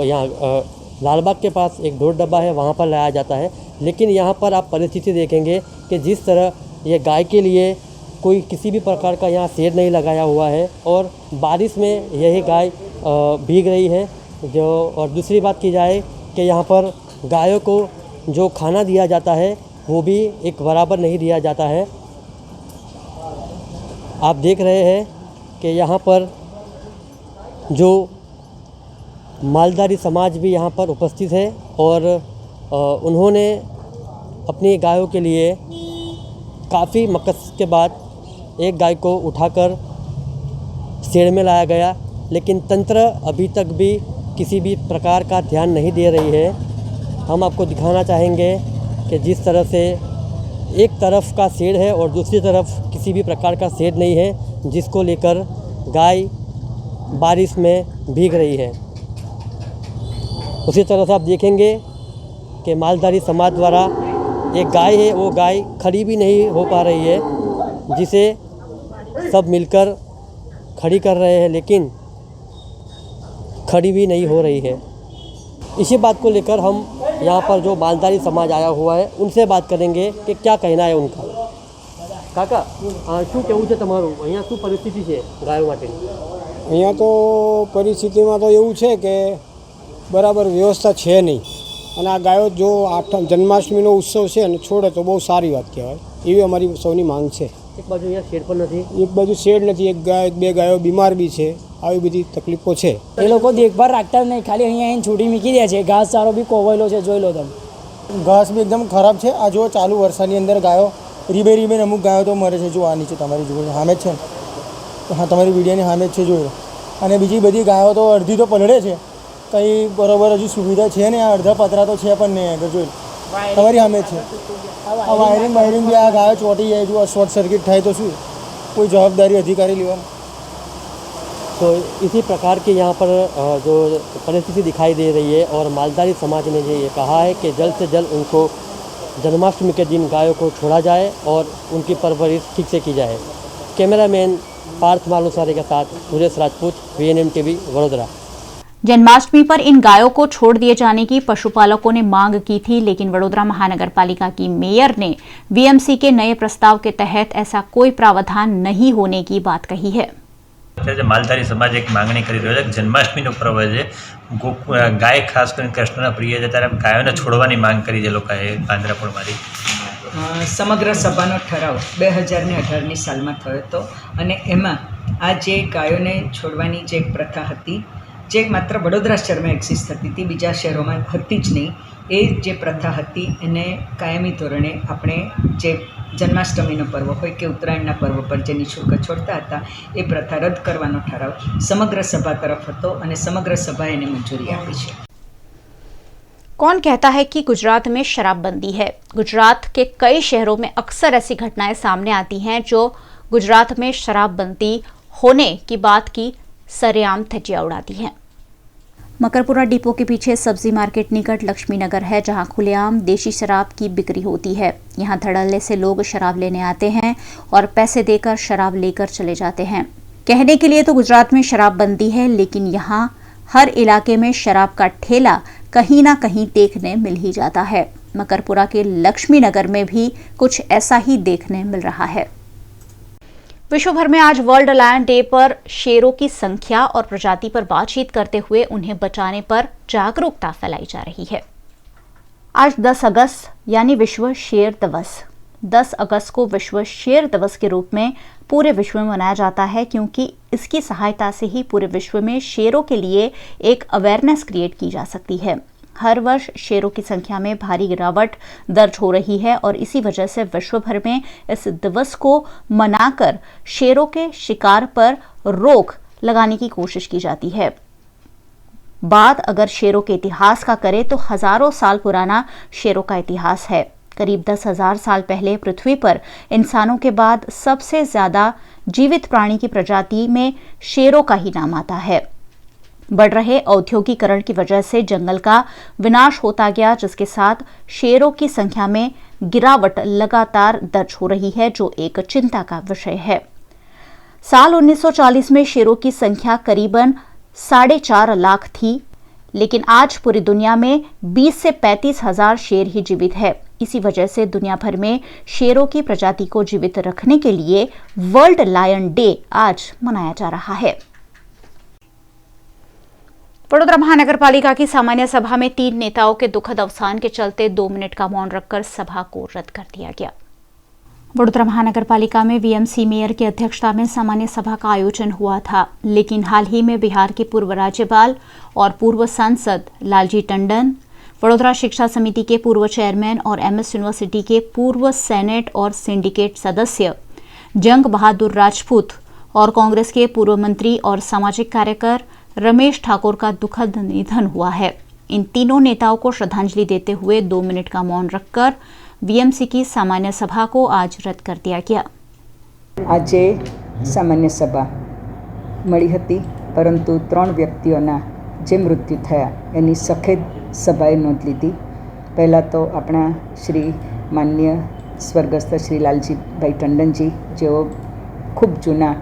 यहाँ लालबाग के पास एक ढोर डब्बा है, वहाँ पर लाया जाता है। लेकिन यहाँ पर आप परिस्थिति देखेंगे कि जिस तरह ये गाय के लिए कोई किसी भी प्रकार का यहाँ शेड नहीं लगाया हुआ है और बारिश में यही गाय भीग रही है। जो और दूसरी बात की जाए कि यहाँ पर गायों को जो खाना दिया जाता है वो भी एक बराबर नहीं दिया जाता है। आप देख रहे हैं कि यहाँ पर जो मालधारी समाज भी यहाँ पर उपस्थित है और उन्होंने अपनी गायों के लिए काफ़ी मकसद के बाद एक गाय को उठाकर शेड में लाया गया, लेकिन तंत्र अभी तक भी किसी भी प्रकार का ध्यान नहीं दे रही है। हम आपको दिखाना चाहेंगे कि जिस तरह से एक तरफ का शेड है और दूसरी तरफ किसी भी प्रकार का शेड नहीं है, जिसको लेकर गाय बारिश में भीग रही है। उसी तरह से आप देखेंगे कि मालधारी समाज द्वारा एक गाय है, वो गाय खड़ी भी नहीं हो पा रही है, जिसे सब मिलकर खड़ी कर रहे हैं, लेकिन खड़ी भी नहीं हो रही है। इसी बात को लेकर हम यहाँ पर जो मालधारी समाज आया हुआ है उनसे बात करेंगे कि क्या कहना है उनका। કાકા શું કહેવું છે તમારું? અહીંયા શું પરિસ્થિતિ છે ગાયો માટેની? અહીંયા તો પરિસ્થિતિમાં તો એવું છે કે બરાબર વ્યવસ્થા છે નહીં અને આ ગાયો જો જન્માષ્ટમીનો ઉત્સવ છે અને છોડે તો બહુ સારી વાત કહેવાય, એવી અમારી સૌની માંગ છે। એક બાજુ અહીંયા શેડ પણ નથી, એક બાજુ શેડ નથી, એક ગાય બે ગાયો બીમાર બી છે, આવી બધી તકલીફો છે। એ લોકો દેખભાળ રાખતા જ નહીં, ખાલી અહીંયા આવીને છોડી મૂકી દે છે। ઘાસ ચારો બી કોવાયેલો છે, જોઈ લો તમે। ઘાસ બી એકદમ ખરાબ છે। આ જો ચાલુ વરસાદની અંદર ગાયો રીબે રીબે અમુક ગાયો તો મરે છે। જો આ નીચે તમારી જુઓ સામે જ છે ને, હા તમારી વિડીયોની સામે જ છે, જોઈ લો। અને બીજી બધી ગાયો તો અડધી તો પલળે છે, કંઈ બરાબર હજુ સુવિધા છે ને, આ અડધા પતરા તો છે પણ નહીં આગળ, જોઈ લો તમારી સામે જ છે। આ વાયરિંગ બી આ ગાયો ચોંટી જાય, જો આ શોર્ટ સર્કિટ થાય તો શું कोई जवाबदारी अधिकारी लेवा। तो इसी प्रकार की यहाँ पर जो परिस्थिति दिखाई दे रही है और मालधारी समाज ने ये कहा है कि जल्द से जल्द उनको जन्माष्टमी के दिन गायों को छोड़ा जाए और उनकी परवरिश ठीक से की जाए। कैमरामैन पार्थ मालूसारे के साथ सुरेश राजपूत, VNM TV, वडोदरा। जन्माष्टमी पर इन गायों को छोड़ दिए जाने की पशुपालकों ने मांग की थी, लेकिन वडोदरा महानगर पालिका की मेयर ने बीएमसी के नए प्रस्ताव के तहत ऐसा कोई प्रावधान नहीं होने की बात कही है। मालधारी समाज एक मांगणी કરી રહ્યો છે। જન્માષ્ટમીનો પર્વ છે, ગાય ખાસ કરીને કૃષ્ણના પ્રિય છે, ત્યારે ગાયોને છોડવાની માંગ કરી છે લોકોએ પાંજરાપોળમાંથી। સમગ્ર સભાનો ઠરાવ 2018ની સાલમાં થયો હતો અને એમાં આ જે ગાયોને છોડવાની જે પ્રથા હતી, જે માત્ર વડોદરા શહેરમાં એક્ઝિસ્ટ થતી હતી, બીજા શહેરોમાં હતી જ નહીં. એ જે પ્રથા હતી એને કાયમી ધોરણે આપણે જે જન્માષ્ટમીનો પર્વ હોય કે ઉત્તરાયણના પર્વ પર જે નિઃશુલ્ક છોડતા હતા એ પ્રથા રદ કરવાનો ઠરાવ સમગ્ર સભા તરફ હતો અને સમગ્ર સભાએ એને મંજૂરી આપી છે. कौन कहता है कि गुजरात में शराबबंदी है? गुजरात के कई शहरों में अक्सर ऐसी घटनाएं सामने आती हैं जो गुजरात में शराबबंदी होने की बात की सरेआम धज्जियां उड़ाती हैं। मकरपुरा डिपो के पीछे सब्जी मार्केट निकट लक्ष्मी नगर है, जहां खुलेआम देशी शराब की बिक्री होती है। यहां धड़ल्ले से लोग शराब लेने आते हैं और पैसे देकर शराब लेकर चले जाते हैं। कहने के लिए तो गुजरात में शराबबंदी है, लेकिन यहाँ हर इलाके में शराब का ठेला कहीं ना कहीं देखने मिल ही जाता है। मकरपुरा के लक्ष्मी नगर में भी कुछ ऐसा ही देखने मिल रहा है। विश्व भर में आज वर्ल्ड लायन डे पर शेरों की संख्या और प्रजाति पर बातचीत करते हुए उन्हें बचाने पर जागरूकता फैलाई जा रही है। आज 10 अगस्त यानी विश्व शेर दिवस। 10 अगस्त को विश्व शेर दिवस के रूप में पूरे विश्व में मनाया जाता है, क्योंकि इसकी सहायता से ही पूरे विश्व में शेरों के लिए एक अवेयरनेस क्रिएट की जा सकती है। हर वर्ष शेरों की संख्या में भारी गिरावट दर्ज हो रही है और इसी वजह से विश्व भर में इस दिवस को मनाकर शेरों के शिकार पर रोक लगाने की कोशिश की जाती है। बात अगर शेरों के इतिहास का करें तो हजारों साल पुराना शेरों का इतिहास है। करीब 10,000 साल पहले पृथ्वी पर इंसानों के बाद सबसे ज्यादा जीवित प्राणी की प्रजाति में शेरों का ही नाम आता है। बढ़ रहे औद्योगिकरण की वजह से जंगल का विनाश होता गया, जिसके साथ शेरों की संख्या में गिरावट लगातार दर्ज हो रही है, जो एक चिंता का विषय है। साल 1940 में शेरों की संख्या करीबन 4.5 लाख थी, लेकिन आज पूरी दुनिया में 20 से 35 हजार शेर ही जीवित है। इसी वजह से दुनिया भर में शेरों की प्रजाति को जीवित रखने के लिए वर्ल्ड लायन डे आज मनाया जा रहा है। वडोदरा महानगर पालिका की सामान्य सभा में 3 नेताओं के दुखद अवसान के चलते 2 मिनट का मौन रखकर सभा को रद्द कर दिया गया। वडोदरा महानगर पालिका में वीएमसी मेयर की अध्यक्षता में सामान्य सभा का आयोजन हुआ था, लेकिन हाल ही में बिहार के पूर्व राज्यपाल और पूर्व सांसद लालजी टंडन, वडोदरा शिक्षा समिति के पूर्व चेयरमैन और एमएस यूनिवर्सिटी के पूर्व सेनेट और सिंडिकेट सदस्य जंग बहादुर राजपूत और कांग्रेस के पूर्व मंत्री और सामाजिक कार्यकर रमेश ठाकुर का दुखद निधन हुआ है। इन तीनों नेताओं को श्रद्धांजलि देते हुए 2 मिनट का मौन रखकर वीएमसी की सामान्य सभा को आज रद्द कर दिया गया। આજે સામાન્ય સભા મળી હતી, પરંતુ 3 વ્યક્તિઓના જે મૃત્યુ થયા એની સખેદ સભાએ નોંધ લીધી. પહેલાં તો આપણા શ્રી માન્ય સ્વર્ગસ્થ શ્રી લાલજીભાઈ ટંડનજી, જેઓ ખૂબ જૂના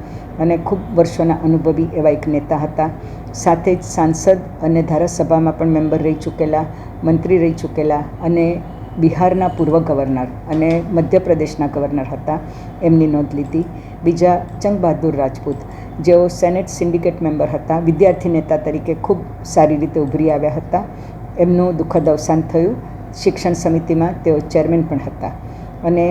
અને ખૂબ વર્ષોના અનુભવી એવા એક નેતા હતા, સાથે જ સાંસદ અને ધારાસભામાં પણ મેમ્બર રહી ચૂકેલા, મંત્રી રહી ચૂકેલા અને બિહારના પૂર્વ ગવર્નર અને મધ્યપ્રદેશના ગવર્નર હતા, એમની નોંધ લીધી. બીજા જંગ બહાદુર રાજપૂત, જેઓ સેનેટ સિન્ડિકેટ મેમ્બર હતા, વિદ્યાર્થી નેતા તરીકે ખૂબ સારી રીતે ઉભરી આવ્યા હતા, એમનું દુઃખદ અવસાન થયું. શિક્ષણ સમિતિમાં તેઓ ચેરમેન પણ હતા. અને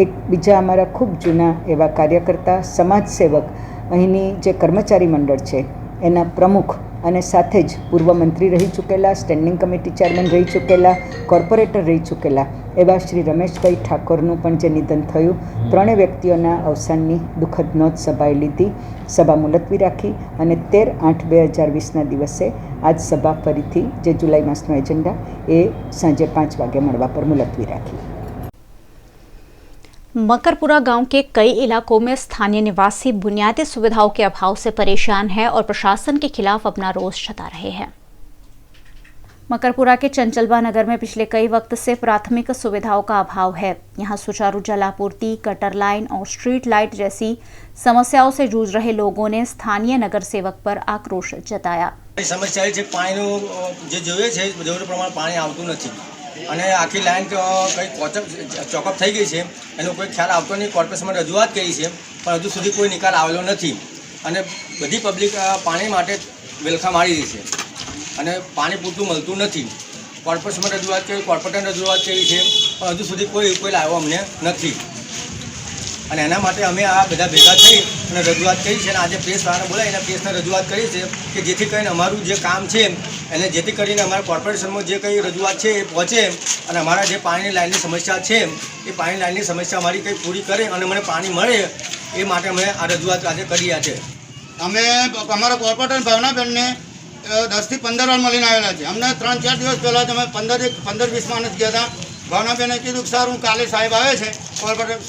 એક બીજા અમારા ખૂબ જૂના એવા કાર્યકર્તા, સમાજસેવક, અહીંની જે કર્મચારી મંડળ છે એના પ્રમુખ અને સાથે જ પૂર્વ મંત્રી રહી ચૂકેલા, સ્ટેન્ડિંગ કમિટી ચેરમેન રહી ચૂકેલા, કોર્પોરેટર રહી ચૂકેલા એવા શ્રી રમેશભાઈ ઠાકોરનું પણ જે નિધન થયું. 3 વ્યક્તિઓના અવસાનની દુઃખદ નોંધ સભાએ લીધી. સભા મુલતવી રાખી અને 13/8/2020ના દિવસે આજ સભા ફરીથી જે જુલાઈ માસનો એજન્ડા એ સાંજે 5 વાગે મળવા પર મુલતવી રાખી. मकरपुरा गांव के कई इलाकों में स्थानीय निवासी बुनियादी सुविधाओं के अभाव से परेशान हैं और प्रशासन के खिलाफ अपना रोष जता रहे हैं। मकरपुरा के चंचलबा नगर में पिछले कई वक्त से प्राथमिक सुविधाओं का अभाव है। यहां सुचारू जलापूर्ति, गटर लाइन और स्ट्रीट लाइट जैसी समस्याओं से जूझ रहे लोगों ने स्थानीय नगर सेवक पर आक्रोश जताया। समस्या है पानी जो જોઈએ છે જરૂર પ્રમાણે પાણી આવતું નથી અને આખી લાઈન કંઈ ચોકઅપ થઈ ગઈ છે, એનો કોઈ ખ્યાલ આવતો નહીં. કોર્પોરેશનમાં રજૂઆત કરી છે, પણ હજુ સુધી કોઈ નિકાલ આવેલો નથી અને બધી પબ્લિક પાણી માટે વેલખા મારી રહી છે અને પાણી પૂરતું મળતું નથી. કોર્પોરેશનમાં રજૂઆત કરી, કોર્પોરેટરને રજૂઆત કરી છે, પણ હજુ સુધી કોઈ ઉકેલ આવ્યો અમને નથી. અને એના માટે અમે આ બધા ભેગા થઈ અને રજૂઆત કરી છે અને આજે પ્રેસવાળાને બોલાવીને પ્રેસને રજૂઆત કરી છે કે જેથી કરીને અમારું જે કામ છે એને જેથી કરીને અમારા કોર્પોરેશનમાં જે કંઈ રજૂઆત છે એ પહોંચે અને અમારા જે પાણીની લાઇનની સમસ્યા છે એ પાણી લાઇનની સમસ્યા અમારી કંઈ પૂરી કરે અને મને પાણી મળે એ માટે અમે આ રજૂઆત આજે કરી છે. અમે અમારા કોર્પોરેટર ભાવનાબેનને 10 થી 15 વાર મળીને આવેલા છે. અમને 3-4 દિવસ પહેલાં તમે 15-20 માણસ ગયા હતા. ભાવનાબેને કીધું કે સારું કાલે સાહેબ આવે છે, કોર્પોરેટર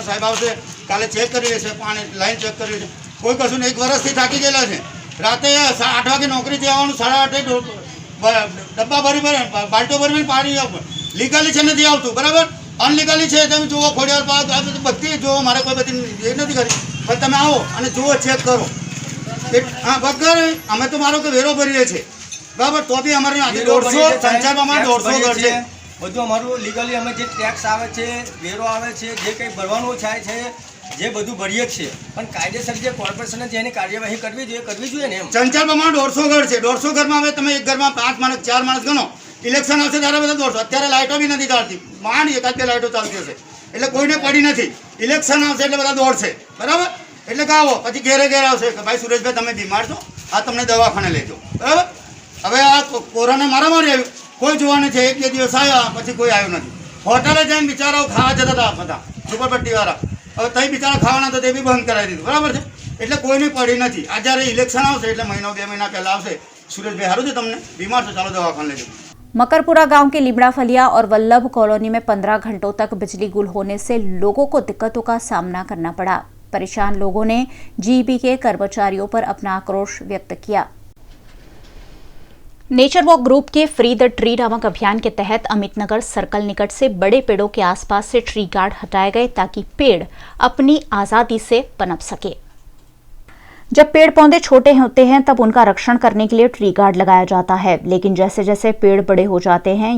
સાહેબ આવશે, કાલે ચેક કરી લેશે, પાણી લાઈન ચેક કરી લેશે. કોઈ કશું નહીં, 1 વર્ષથી થાકી ગયેલા છે. રાતે 8 વાગે નોકરીથી આવવાનું, 8:30 ડબ્બા ભરી બાલ્ટો ભરી પાણી લીગલી છે નથી આવતું, બરાબર. અનલીગલી છે તમે જુઓ, ખોડિયાર બધી જુઓ, મારે કોઈ બધી એ નથી કરી, પણ તમે આવો અને જુઓ, ચેક કરો. હા વગર અમે તો મારો કે વેરો ભરીએ છીએ, બરાબર, તો બી અમારે 150 ઘર છે. બધું અમારું લીગલી અમે જે ટેક્સ આવે છે, વેરો આવે છે, જે કંઈ ભરવાનું થાય છે, જે બધું ભરીએ છીએ, પણ કાયદેસર જે કોર્પોરેશને જેની કાર્યવાહી કરવી જોઈએ ને એમ. સંચાલમાં 150 ઘર છે. 150 ઘરમાં હવે તમે એક ઘરમાં 5 માણસ 4 માણસ ગણો. ઇલેક્શન આવશે ત્યારે બધા 150. અત્યારે લાઇટો બી નથી ચાલતી, માંડ 1-2 લાઇટો ચાલતી હશે, એટલે કોઈને પડી નથી. ઇલેક્શન આવશે એટલે બધા દોડશે, બરાબર. એટલે કે આવો પછી ઘેરે આવશે કે ભાઈ સુરેશભાઈ તમે બીમાર છો, આ તમને દવાખાને લેજો, બરાબર. હવે આ કોરોના મારામારી આવ્યું, કોઈ જોવા નથી. 1-2 દિવસ આવ્યા પછી કોઈ આવ્યું નથી. હોટલે જઈને બિચારાઓ ખાવા જતા હતા બધા ઝુંપડપટ્ટીવાળા. હવે તઈ બિચારા ખાવાના તો તે બી બંધ કરાવી દીધું, બરાબર છે. એટલે કોઈને પડી નથી. આ જ્યારે ઇલેક્શન આવશે એટલે 1-2 મહિના પહેલાં આવશે, સુરેશભાઈ સારું છે તમને બીમાર છો, ચાલો दवाखाने ले जाओ. मकरपुरा गांव के लिबड़ा फलिया और वल्लभ कॉलोनी में 15 घंटों तक बिजली गुल होने से लोगों को दिक्कतों का सामना करना पड़ा। परेशान लोगों ने जीईबी के कर्मचारियों पर अपना आक्रोश व्यक्त किया। नेचर वॉक ग्रुप के फ्री द ट्री नामक अभियान के तहत अमितनगर सर्कल निकट से बड़े पेड़ों के आसपास से ट्री गार्ड हटाए गए ताकि पेड़ अपनी आजादी से पनप सके। जब पेड़ पौधे छोटे होते हैं तब उनका रक्षण करने के लिए ट्री गार्ड लगाया जाता है, लेकिन जैसे जैसे पेड़ बड़े हो जाते हैं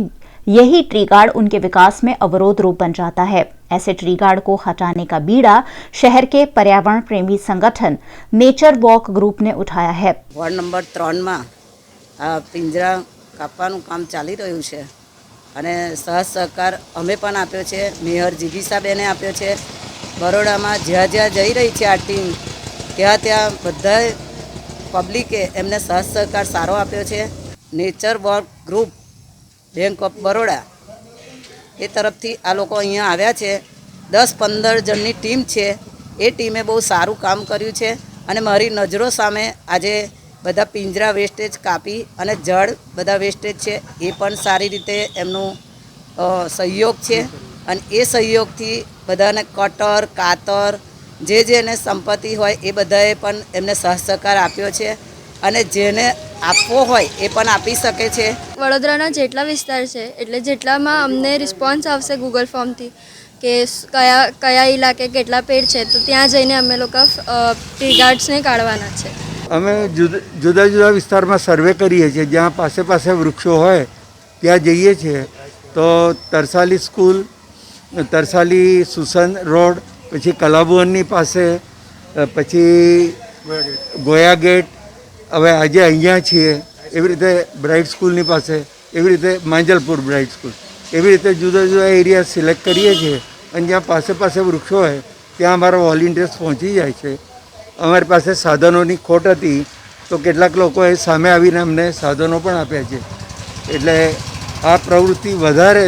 यही ट्री गार्ड उनके विकास में अवरोध रूप बन जाता है। ऐसे ट्री गार्ड को हटाने का बीड़ा शहर के पर्यावरण प्रेमी संगठन नेचर वॉक ग्रुप ने उठाया है। वॉर्ड नंबर 3 में पिंजरा कापવાનું કામ ચાલી રહ્યું છે અને સહ સહકાર અમે પણ આપ્યો છે, મેયર જીગીસાબેને આપ્યો છે. બરોડામાં જ્યાં જ્યાં જઈ રહી છે આ ટીમ ત્યાં ત્યાં બધા પબ્લિકે એમને સહ સહકાર સારો આપ્યો છે. Nature walk group bank of Baroda એ તરફથી આ લોકો અહીંયા આવ્યા છે. 10-15 જણની ટીમ છે. એ ટીમે બહુ સારું કામ કર્યું છે અને મારી નજરો સામે આજે બધા પિંજરા વેસ્ટેજ કાપી અને જળ બધા વેસ્ટેજ છે એ પણ સારી રીતે એમનું સહયોગ છે અને એ સહયોગથી બધાને કટર કાતર જે જેને સંપત્તિ હોય એ બધાએ પણ એમને સહસહકાર આપ્યો છે અને જેને આપવો હોય એ પણ આપી શકે છે. વડોદરાના જેટલા વિસ્તાર છે એટલે જેટલામાં અમને રિસ્પોન્સ આવશે ગૂગલ ફોર્મથી કે કયા ઇલાકે કેટલા પેડ છે તો ત્યાં જઈને અમે લોકો ટ્રી ગાર્ડ્સને કાઢવાના છે. અમે જુદા જુદા વિસ્તારમાં સર્વે કરીએ છીએ, જ્યાં પાસે પાસે વૃક્ષો હોય ત્યાં જઈએ છીએ. તો તરસાલી સ્કૂલ, તરસાલી સુસન રોડ, પછી કલાભવનની પાસે, પછી ગોયા ગેટ, હવે આજે અહીંયા છીએ, એવી રીતે બ્રાઇટ સ્કૂલની પાસે, એવી રીતે માંજલપુર બ્રાઇટ સ્કૂલ, એવી રીતે જુદા જુદા એરિયા સિલેક્ટ કરીએ છીએ અને જ્યાં પાસે પાસે વૃક્ષો હોય ત્યાં અમારા વોલેન્ટિયર્સ પહોંચી જાય છે. અમારી પાસે સાધનોની ખોટ હતી તો કેટલાક લોકોએ સામે આવીને અમને સાધનો પણ આપ્યા છે. એટલે આ પ્રવૃત્તિ વધારે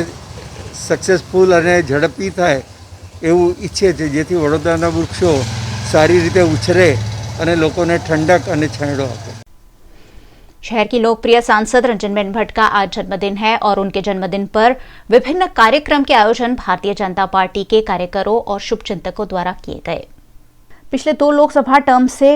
સક્સેસફુલ અને ઝડપી થાય એવું ઈચ્છે છે, જેથી વડોદરાના વૃક્ષો સારી રીતે ઉછરે અને લોકોને ठंडक અને છાંયડો આપે. शहर की लोकप्रिय सांसद रंजनबेन भट्ट का आज जन्मदिन है और उनके जन्मदिन पर विभिन्न कार्यक्रम के आयोजन भारतीय जनता पार्टी के कार्यकरों और शुभचिंतकों द्वारा किए गए। पिछले 2 लोकसभा टर्म से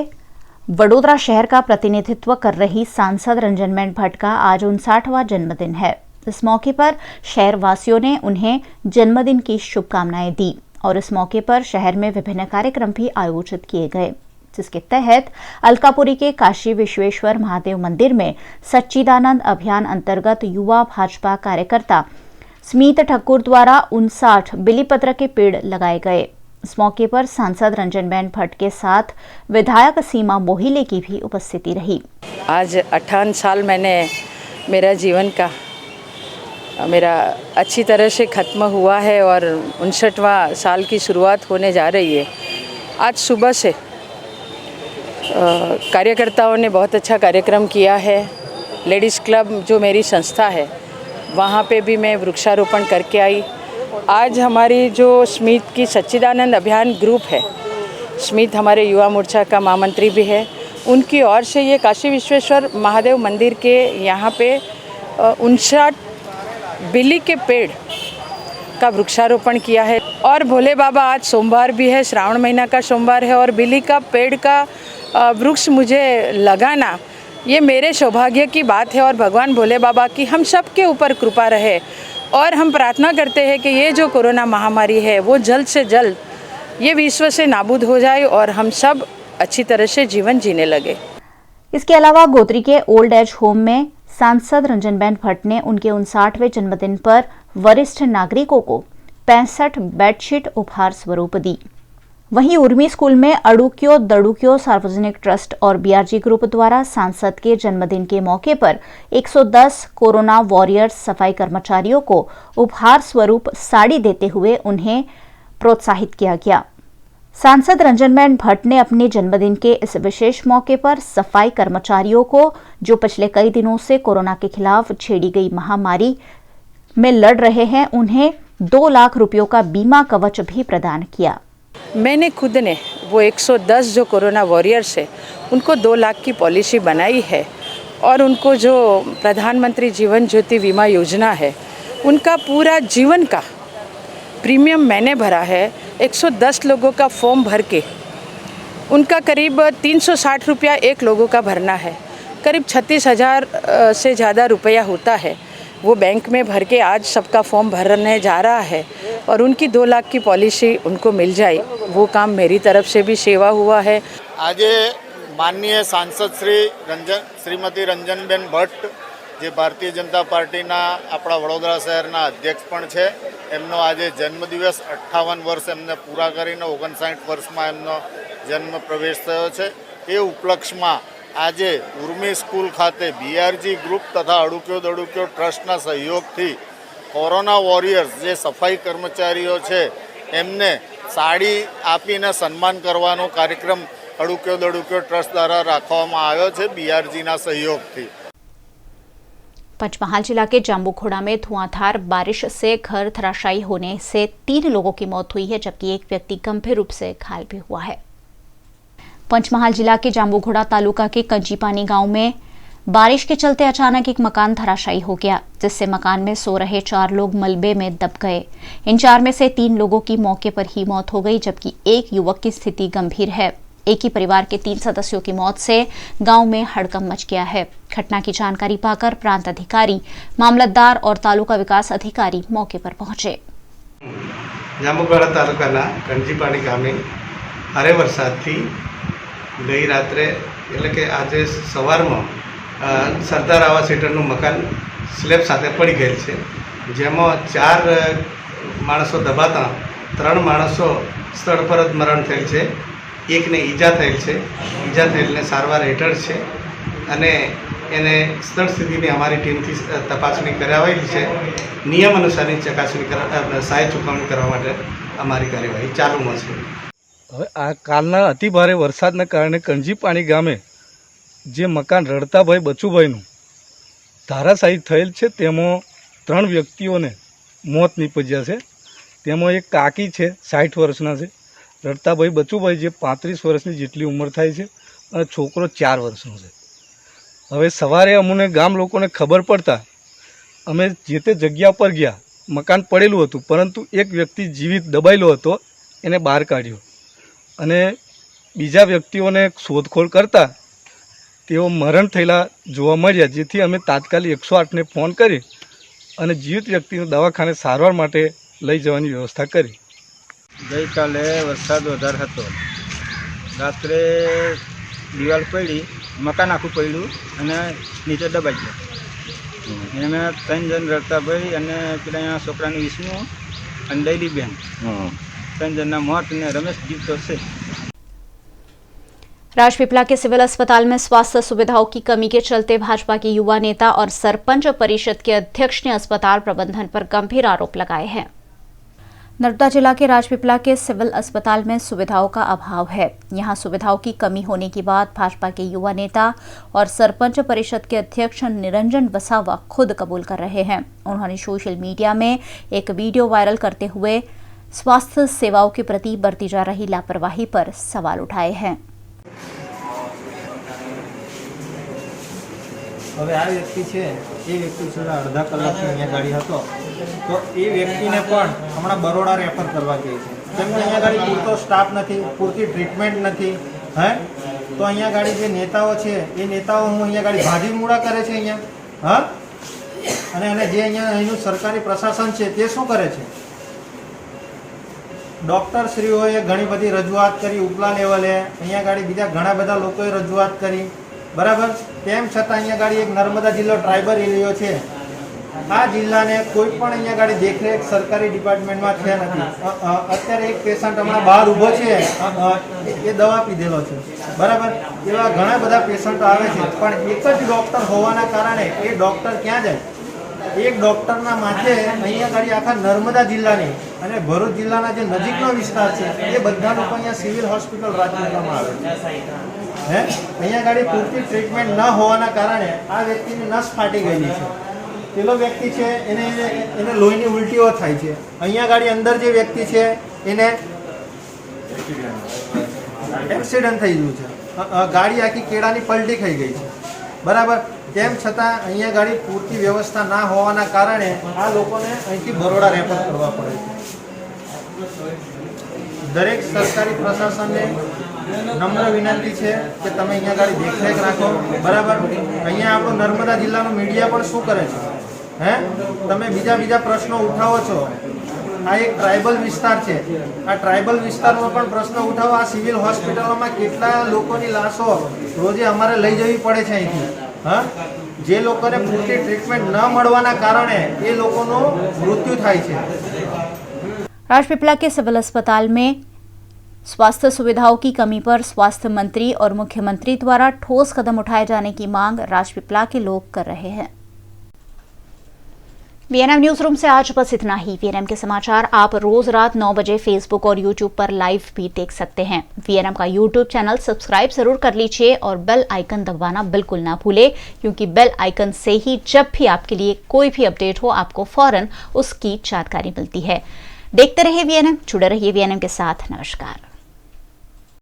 वडोदरा शहर का प्रतिनिधित्व कर रही सांसद रंजनबेन भट्ट का आज 59वां जन्मदिन है। इस मौके पर शहर वासियों ने उन्हें जन्मदिन की शुभकामनाएं दी और इस मौके पर शहर में विभिन्न कार्यक्रम भी आयोजित किए गए, जिसके तहत अलकापुरी के काशी विश्वेश्वर महादेव मंदिर में सच्चिदानंद अभियान अंतर्गत युवा भाजपा कार्यकर्ता स्मित ठाकुर द्वारा 59 बिलीपत्र के पेड़ लगाए गए। इस मौके पर सांसद रंजनबेन भट्ट के साथ विधायक सीमा मोहिले की भी उपस्थिति रही। आज 58 साल मैंने मेरा जीवन का मेरा अच्छी तरह से ख़त्म हुआ है और 59वां साल की शुरुआत होने जा रही है। आज सुबह से कार्यकर्ताओं ने बहुत अच्छा कार्यक्रम किया है। लेडीज़ क्लब जो मेरी संस्था है वहाँ पे भी मैं वृक्षारोपण करके आई। आज हमारी जो स्मित की सच्चिदानंद अभियान ग्रुप है, स्मित हमारे युवा मोर्चा का महामंत्री भी है, उनकी ओर से ये काशी विश्वेश्वर महादेव मंदिर के यहाँ पे 59 बिल्ली के पेड़ का वृक्षारोपण किया है। और भोले बाबा आज सोमवार भी है, श्रावण महीना का सोमवार है, और बिल्ली का पेड़ का वृक्ष मुझे लगाना ये मेरे सौभाग्य की बात है। और भगवान भोले बाबा की हम सब के ऊपर कृपा रहे और हम प्रार्थना करते हैं कि ये जो कोरोना महामारी है वो जल्द से जल्द ये विश्व से नाबूद हो जाए और हम सब अच्छी तरह से जीवन जीने लगे। इसके अलावा गोत्री के ओल्ड एज होम में सांसद रंजनबेन भट्ट ने उनके 59वें जन्मदिन पर वरिष्ठ नागरिकों को 65 बेडशीट उपहार स्वरूप दी। वहीं उर्मी स्कूल में अड़ुक्यो दड़ुक्यो सार्वजनिक ट्रस्ट और बीआरजी ग्रुप द्वारा सांसद के जन्मदिन के मौके पर 110 कोरोना वॉरियर्स सफाई कर्मचारियों को उपहार स्वरूप साड़ी देते हुए उन्हें प्रोत्साहित किया गया। सांसद रंजनबेन भट्ट ने अपने जन्मदिन के इस विशेष मौके पर सफाई कर्मचारियों को, जो पिछले कई दिनों से कोरोना के खिलाफ छेड़ी गई महामारी में लड़ रहे हैं, उन्हें 2 लाख रुपयों का बीमा कवच भी प्रदान किया। मैंने खुद ने वो 110 जो कोरोना वॉरियर्स है उनको 2 लाख की पॉलिसी बनाई है और उनको जो प्रधानमंत्री जीवन ज्योति बीमा योजना है उनका पूरा जीवन का प्रीमियम मैंने भरा है। 110 लोगों का फॉर्म भर के उनका करीब 360 रुपया एक लोगों का भरना है, करीब 36,000 से ज़्यादा रुपया होता है। वो बैंक में भर के आज सबका फॉर्म भरने जा रहा है और उनकी 2 लाख की पॉलिसी उनको मिल जाए, वो काम मेरी तरफ से भी सेवा हुआ है। आज माननीय सांसद श्रीमती रंजनबेन भट्ट જે ભારતીય જનતા પાર્ટીના આપણા વડોદરા શહેરના અધ્યક્ષ પણ છે, એમનો આજે જન્મદિવસ 58 વર્ષ એમને પૂરા કરીને 59 વર્ષમાં એમનો જન્મ પ્રવેશ થયો છે। એ ઉપલક્ષમાં આજે ઉર્મી સ્કૂલ ખાતે બીઆરજી ગ્રુપ તથા અડુક્યો દડુક્યો ટ્રસ્ટના સહયોગથી કોરોના વોરિયર્સ જે સફાઈ કર્મચારીઓ છે એમને સાડી આપીને સન્માન કરવાનો કાર્યક્રમ અડુક્યો દડુક્યો ટ્રસ્ટ દ્વારા રાખવામાં આવ્યો છે બીઆરજીના સહયોગથી। पंचमहाल जिला के जांबूखोड़ा में धुआंधार बारिश से घर धराशायी होने से 3 लोगों की मौत हुई है, जबकि एक व्यक्ति गंभीर रूप से घायल भी हुआ है। पंचमहाल जिला के जांबूखोड़ा तालुका के कंजीपानी गांव में बारिश के चलते अचानक एक मकान धराशायी हो गया, जिससे मकान में सो रहे 4 लोग मलबे में दब गए। इन 4 में से 3 लोगों की मौके पर ही मौत हो गई, जबकि एक युवक की स्थिति गंभीर है। एक ही परिवार के 3 सदस्यों की मौत से गांव में हड़कंप मच गया है। घटना की जानकारी पाकर प्रांत अधिकारी, मामलतदार और तालुका विकास अधिकारी मौके पर पहुंचे। जांबूखोड़ा तालुकाना कंजीपानी गामे भारे वरसादथी गई रात्रे એટલે કે આજે સવારમાં સરદાર આવાસ હેઠળનું મકાન સ્લેબ સાથે પડી ગયેલ છે, જેમાં 4 માણસો દબાતા 3 માણસો સ્થળ પર જ મરણ થયેલ છે। એકને ઈજા થયેલ છે, ઈજા થયેલને સારવાર હેઠળ છે અને એને સ્થળ સ્થિતિની અમારી ટીમથી તપાસણી કરાવેલી છે। નિયમ અનુસારની ચકાસણી સહાય ચૂકવણી કરવા માટે અમારી કાર્યવાહી ચાલુમાં છે। હવે આ કાલના અતિ ભારે વરસાદના કારણે કંજીપાણી ગામે જે મકાન રડતાભાઈ બચુભાઈનું ધારાશાયી થયેલ છે તેમાં 3 વ્યક્તિઓને મોત નીપજ્યા છે। તેમાં એક કાકી છે 60 વર્ષના છે, રડતાભાઈ બચુભાઈ જે 35 વર્ષની જેટલી ઉંમર થાય છે અને છોકરો 4 વર્ષનો છે। હવે સવારે અમને ગામ લોકોને ખબર પડતા અમે જે તે જગ્યા પર ગયા, મકાન પડેલું હતું પરંતુ એક વ્યક્તિ જીવિત દબાયેલો હતો, એને બહાર કાઢ્યો અને બીજા વ્યક્તિઓને શોધખોળ કરતા તેઓ મરણ થયેલા જોવા મળ્યા, જેથી અમે તાત્કાલિક 108ને ફોન કરી અને જીવિત વ્યક્તિને દવાખાને સારવાર માટે લઈ જવાની વ્યવસ્થા કરી। गई काले वरसाद वधार हतो, रात्रे दीवाल पड़ी, मकान आखू पड़ू अने नीचे दबाई गया। एम 3 जन रड़ता भाई अने पेला छोकरानी विष्णु अने डैलीबेन 3 जनना मौत ने रमेश जीवतो छे। राजपीपला के सिविल अस्पताल में स्वास्थ्य सुविधाओं की कमी के चलते भाजपा के युवा नेता और सरपंच परिषद के अध्यक्ष ने अस्पताल प्रबंधन पर गंभीर आरोप लगाए हैं। नर्मदा जिला के राजपीपला के सिविल अस्पताल में सुविधाओं का अभाव है। यहां सुविधाओं की कमी होने की बात भाजपा के युवा नेता और सरपंच परिषद के अध्यक्ष निरंजन वसावा खुद कबूल कर रहे हैं। उन्होंने सोशल मीडिया में एक वीडियो वायरल करते हुए स्वास्थ्य सेवाओं के प्रति बरती जा रही लापरवाही पर सवाल उठाए हैं। હવે આ વ્યક્તિ છે એ વ્યક્તિ છેલ્લા અડધા કલાકથી અહીંયા ગાડી હતો તો એ વ્યક્તિને પણ હમણાં બરોડા રેફર કરવા કહે છે કેમ કે અહીંયા ગાડી પૂરતો સ્ટાફ નથી, પૂરતી ટ્રીટમેન્ટ નથી। હે તો અહીંયા ગાડી જે નેતાઓ છે એ નેતાઓ હું અહીંયા ગાડી ભાજી મૂડા કરે છે અહીંયા, હા, અને જે અહીંયા અહીંનું સરકારી પ્રશાસન છે તે શું કરે છે? ડૉક્ટરશ્રીઓએ ઘણી બધી રજૂઆત કરી ઉપલા લેવલે, અહીંયા ગાડી બીજા ઘણા બધા લોકોએ રજૂઆત કરી, બરાબર, તેમ છતાં અહીંયા ગાડી એક નર્મદા જિલ્લો ટ્રાઇબલ એરિયો છે, આ જિલ્લાને કોઈ પણ અહીંયા ગાડી દેખરેખ સરકારી ડિપાર્ટમેન્ટમાં છે નથી। અત્યારે એક પેશન્ટ હમણાં બહાર ઊભો છે એ દવા પીધેલો છે, બરાબર, એવા ઘણા બધા પેશન્ટો આવે છે પણ એક જ ડૉક્ટર હોવાના કારણે એ ડૉક્ટર ક્યાં જાય? એક ડૉક્ટરના માથે અહીંયા ગાડી આખા નર્મદા જિલ્લાની અને ભરૂચ જિલ્લાના જે નજીકનો વિસ્તાર છે એ બધા લોકો અહીંયા સિવિલ હોસ્પિટલ રાજપીપળામાં આવે છે। હે અહીંયા ગાડી પૂરતી ટ્રીટમેન્ટ ન હોવાના કારણે આ વ્યક્તિની નસ ફાટી ગયેલી છે। પેલો વ્યક્તિ છે એને લોહીની ઉલટીઓ થાય છે। અહીંયા ગાડી અંદર જે વ્યક્તિ છે એને એક્સિડન્ટ થઈ ગયું છે, ગાડી આખી કેળાની પલટી ખાઈ ગઈ છે, બરાબર, તેમ છતાં અહીંયા ગાડી પૂરતી વ્યવસ્થા ના હોવાના કારણે આ લોકોને અહીંથી બરોડા રેફર કરવા પડે છે। દરેક સરકારી પ્રશાસનને નમ્ર વિનંતી છે કે તમે અહીંયા ગાડી દેખરેખ રાખો, બરાબર। અહીંયા આપણું નર્મદા જિલ્લાનું મીડિયા પણ શું કરે છે? હે તમે બીજા પ્રશ્નો ઉઠાવો છો। આ એક ટ્રાઇબલ વિસ્તાર છે, આ ટ્રાઇબલ વિસ્તારમાં પણ પ્રશ્ન ઉઠાવો। આ સિવિલ હોસ્પિટલોમાં કેટલા લોકોની લાશો રોજે અમારે લઈ જવી પડે છે અહીંથી, હા, જે લોકોને પૂરતી ટ્રીટમેન્ટ ન મળવાના કારણે એ લોકોનું મૃત્યુ થાય છે। राजपीपला के सिविल अस्पताल में स्वास्थ्य सुविधाओं की कमी पर स्वास्थ्य मंत्री और मुख्यमंत्री द्वारा ठोस कदम उठाए जाने की मांग राजपीपला के लोग कर रहे हैं। वीएनएम न्यूज रूम से आज बस इतना ही। वीएनएम के समाचार आप रोज रात 9 बजे फेसबुक और यूट्यूब पर लाइव भी देख सकते हैं। वीएनएम का यूट्यूब चैनल सब्सक्राइब जरूर कर लीजिए और बेल आइकन दबाना बिल्कुल ना भूले, क्योंकि बेल आइकन से ही जब भी आपके लिए कोई भी अपडेट हो आपको फौरन उसकी जानकारी मिलती है। देखते रहिए वीएनएम, जुड़े रहिए वीएनएम के साथ। नमस्कार।